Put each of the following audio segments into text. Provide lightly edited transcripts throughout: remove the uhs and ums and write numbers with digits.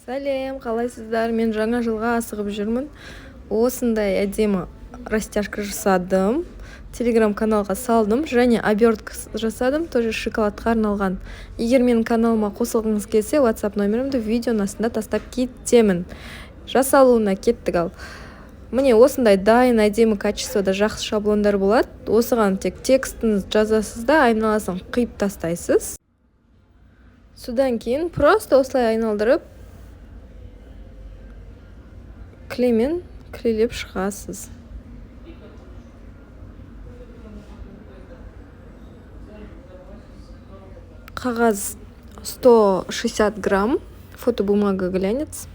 Сәлем, қалайсыздар? Мен жаңа жылға асығып жүрмін. Осындай әдемі растяжка жасадым. Телеграм-каналға салдым. Және обертка жасадым. Тоже шоколадқа арналған. Егер менің каналыма қосылғыңыз келсе, WhatsApp номерімді видеоның астына тастап кетемін. Жасалуына кеттік ал. Міне осындай дайын әдемі качествода жақсы шаблондар болады. Осыған тек текстін жазасыз да айналасын қиып тастайсыз. Содан кейін просто осылай айналдырып клеймен клейлеп шығасыз. Қағаз 160 грамм, фотобумага глянец.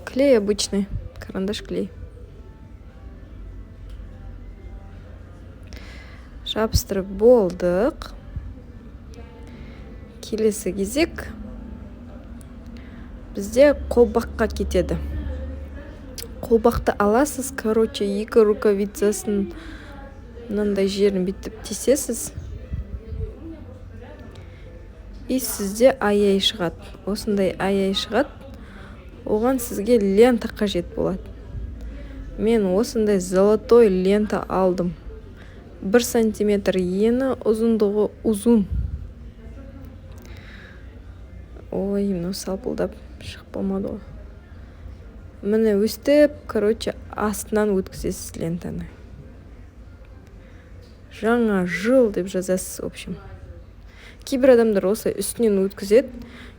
Клей обычный, карандаш клей. Жабыстырып болдық. Келесі кезек бізде қолбаққа кетеді. Қолбақты аласыз, екі рукавицасын мынандай жерін бүйтіп тесесіз. И сізде аяй шығады. Осындай аяй шығады. Оған сізге лента қажет болады. Мен осындай золотой лента алдым. 1 сантиметр ені, ұзындығы ұзын. Ой, мынау салпылдап шығып болмады ғой. Міне өстіп, астынан өткізесіз лентаны. Жаңа жыл деп жазасыз, в общем. Кейбір адамдар осы үстінен өткізеді.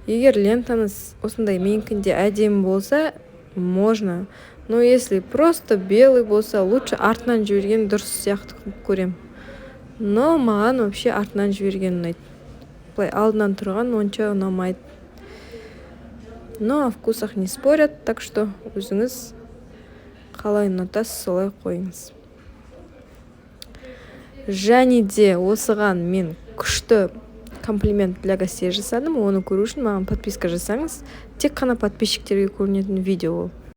Егер лентаңыз осындай менікінде әдемі болса, можно. Но если просто белый болса, лучше артынан жіберген дұрыс сияқты көрем. Но маған вообще артынан жіберген ұнайды. Былай алдынан тұрған онша ұнамайды. Но о вкусах не спорят, так что өзіңіз қалай ұнатасыз, солай қойыңыз. Және де осыған мен күшті комплимент для гостей жасадым. Оны көру үшін маған подписка жасаңыз. Тек қана подписчиктерге көрінетін видео ол.